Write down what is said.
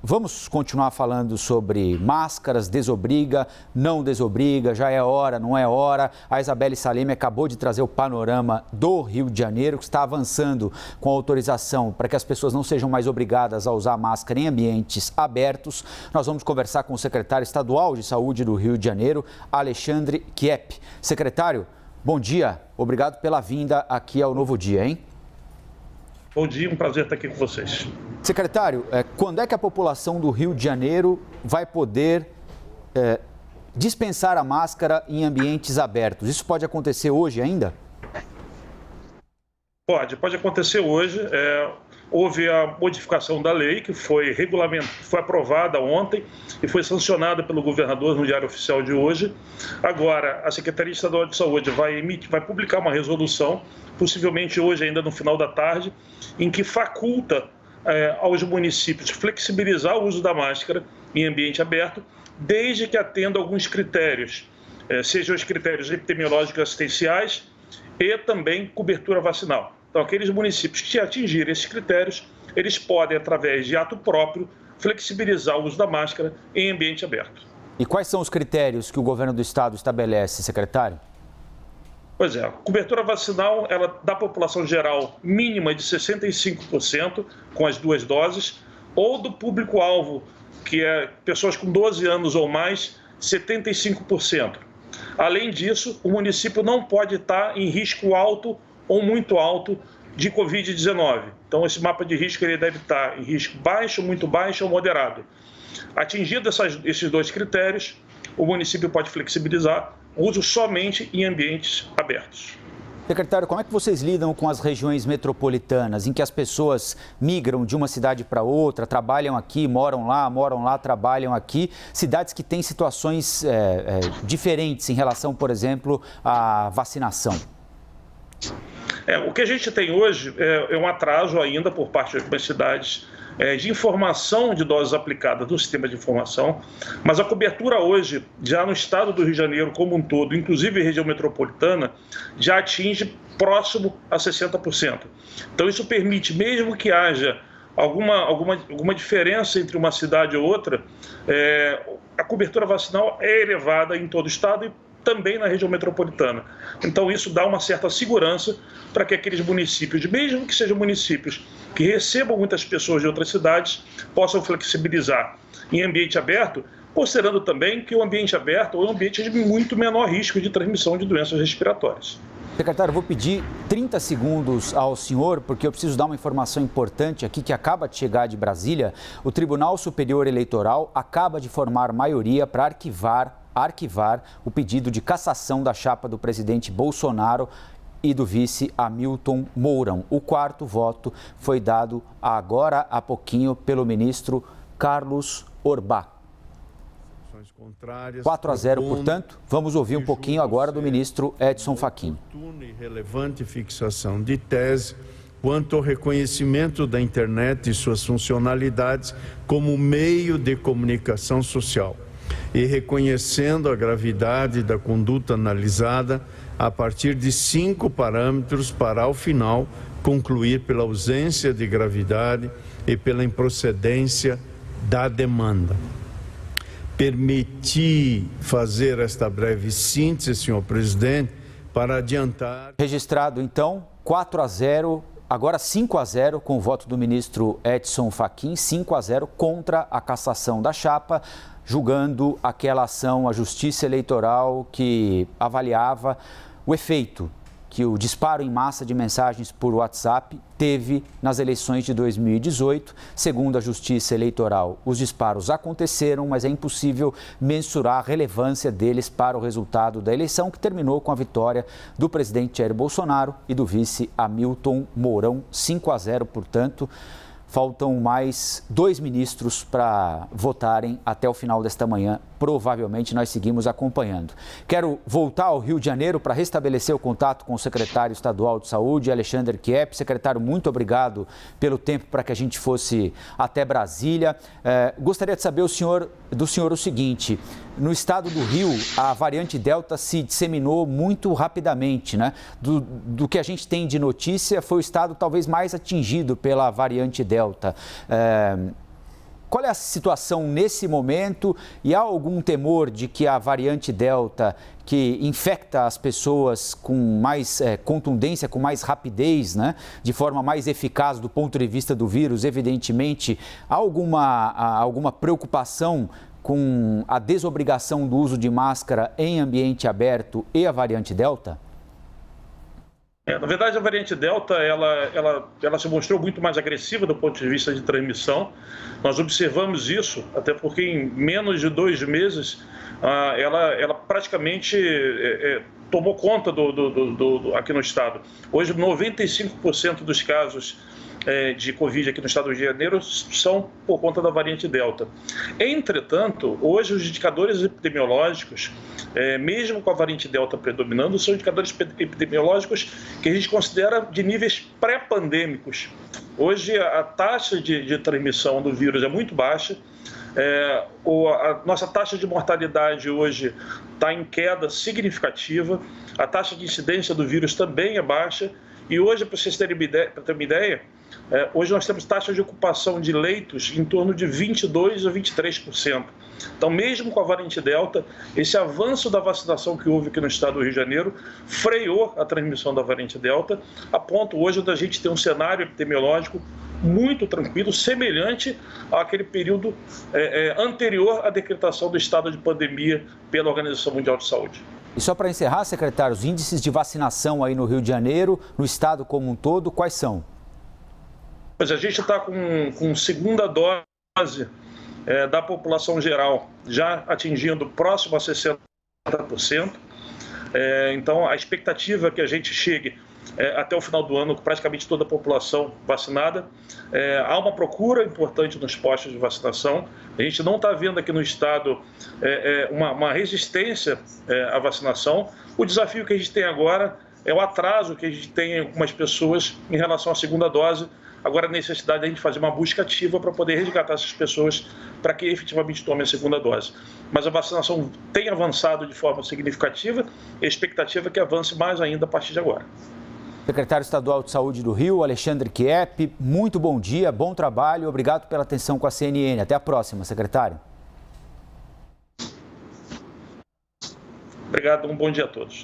vamos continuar falando sobre máscaras, desobriga, não desobriga, já é hora, não é hora. A Isabelle Salemi acabou de trazer o panorama do Rio de Janeiro, que está avançando com autorização para que as pessoas não sejam mais obrigadas a usar máscara em ambientes abertos. Nós vamos conversar com o secretário estadual de Saúde do Rio de Janeiro, Alexandre Kiep. Secretário, bom dia, obrigado pela vinda aqui ao Novo Dia, hein? Bom dia, um prazer estar aqui com vocês. Secretário, quando é que a população do Rio de Janeiro vai poder dispensar a máscara em ambientes abertos? Isso pode acontecer hoje ainda? Pode acontecer hoje. Houve a modificação da lei que foi aprovada ontem e foi sancionada pelo governador no Diário Oficial de hoje. Agora, a Secretaria Estadual de Saúde vai publicar uma resolução, possivelmente hoje ainda no final da tarde, em que faculta aos municípios flexibilizar o uso da máscara em ambiente aberto, desde que atenda alguns critérios, sejam os critérios epidemiológicos assistenciais e também cobertura vacinal. Então, aqueles municípios que atingirem esses critérios, eles podem, através de ato próprio, flexibilizar o uso da máscara em ambiente aberto. E quais são os critérios que o governo do estado estabelece, secretário? Pois é, a cobertura vacinal da população geral mínima de 65% com as 2 doses, ou do público-alvo, que é pessoas com 12 anos ou mais, 75%. Além disso, o município não pode estar em risco alto ou muito alto de Covid-19. Então, esse mapa de risco ele deve estar em risco baixo, muito baixo ou moderado. Atingido esses 2 critérios, o município pode flexibilizar o uso somente em ambientes abertos. Secretário, como é que vocês lidam com as regiões metropolitanas, em que as pessoas migram de uma cidade para outra, trabalham aqui, moram lá, trabalham aqui, cidades que têm situações diferentes em relação, por exemplo, à vacinação? O que a gente tem hoje é um atraso ainda por parte de algumas cidades de informação de doses aplicadas no sistema de informação, mas a cobertura hoje, já no estado do Rio de Janeiro como um todo, inclusive a região metropolitana, já atinge próximo a 60%. Então isso permite, mesmo que haja alguma diferença entre uma cidade ou outra, a cobertura vacinal é elevada em todo o estado e também na região metropolitana. Então isso dá uma certa segurança para que aqueles municípios, mesmo que sejam municípios que recebam muitas pessoas de outras cidades, possam flexibilizar em ambiente aberto, considerando também que o ambiente aberto é um ambiente de muito menor risco de transmissão de doenças respiratórias. Secretário, vou pedir 30 segundos ao senhor, porque eu preciso dar uma informação importante aqui que acaba de chegar de Brasília. O Tribunal Superior Eleitoral acaba de formar maioria para arquivar o pedido de cassação da chapa do presidente Bolsonaro e do vice Hamilton Mourão. O 4º voto foi dado agora há pouquinho pelo ministro Carlos Orbach. 4-0, portanto, vamos ouvir um pouquinho agora do ministro Edson Fachin. E relevante fixação de tese quanto ao reconhecimento da internet e suas funcionalidades como meio de comunicação social, e reconhecendo a gravidade da conduta analisada a partir de 5 parâmetros para, ao final, concluir pela ausência de gravidade e pela improcedência da demanda. Permiti fazer esta breve síntese, senhor presidente, para adiantar... Registrado, então, 4-0, agora 5-0, com o voto do ministro Edson Fachin, 5-0 contra a cassação da chapa, julgando aquela ação à Justiça Eleitoral que avaliava o efeito que o disparo em massa de mensagens por WhatsApp teve nas eleições de 2018. Segundo a Justiça Eleitoral, os disparos aconteceram, mas é impossível mensurar a relevância deles para o resultado da eleição, que terminou com a vitória do presidente Jair Bolsonaro e do vice Hamilton Mourão, 5-0, portanto. Faltam mais 2 ministros para votarem até o final desta manhã. Provavelmente nós seguimos acompanhando. Quero voltar ao Rio de Janeiro para restabelecer o contato com o secretário estadual de saúde, Alexandre Kiep. Secretário, muito obrigado pelo tempo para que a gente fosse até Brasília. Gostaria de saber do senhor o seguinte: no estado do Rio, a variante Delta se disseminou muito rapidamente, né? Do que a gente tem de notícia, foi o estado talvez mais atingido pela variante Delta. Qual é a situação nesse momento e há algum temor de que a variante Delta, que infecta as pessoas com mais contundência, com mais rapidez, né, de forma mais eficaz do ponto de vista do vírus, evidentemente, há alguma preocupação com a desobrigação do uso de máscara em ambiente aberto e a variante Delta? Na verdade, a variante Delta, ela se mostrou muito mais agressiva do ponto de vista de transmissão. Nós observamos isso, até porque em menos de 2 meses, ela praticamente tomou conta aqui no estado. Hoje, 95% dos casos de Covid aqui no estado do Rio de Janeiro são por conta da variante Delta. Entretanto, hoje os indicadores epidemiológicos, mesmo com a variante Delta predominando, são indicadores epidemiológicos que a gente considera de níveis pré-pandêmicos. Hoje a taxa de transmissão do vírus é muito baixa, a nossa taxa de mortalidade hoje está em queda significativa, a taxa de incidência do vírus também é baixa e hoje, para vocês terem uma ideia, hoje nós temos taxa de ocupação de leitos em torno de 22% a 23%. Então, mesmo com a variante Delta, esse avanço da vacinação que houve aqui no estado do Rio de Janeiro freou a transmissão da variante Delta, a ponto hoje da gente ter um cenário epidemiológico muito tranquilo, semelhante àquele período anterior à decretação do estado de pandemia pela Organização Mundial de Saúde. E só para encerrar, secretário, os índices de vacinação aí no Rio de Janeiro, no estado como um todo, quais são? Pois a gente está com segunda dose da população geral já atingindo próximo a 60%. Então, a expectativa é que a gente chegue até o final do ano com praticamente toda a população vacinada. Há uma procura importante nos postos de vacinação. A gente não está vendo aqui no estado uma resistência à vacinação. O desafio que a gente tem agora é o atraso que a gente tem em algumas pessoas em relação à segunda dose. Agora, a necessidade de a gente fazer uma busca ativa para poder resgatar essas pessoas para que efetivamente tomem a segunda dose. Mas a vacinação tem avançado de forma significativa e a expectativa é que avance mais ainda a partir de agora. Secretário Estadual de Saúde do Rio, Alexandre Chieppi, muito bom dia, bom trabalho, obrigado pela atenção com a CNN. Até a próxima, secretário. Obrigado, um bom dia a todos.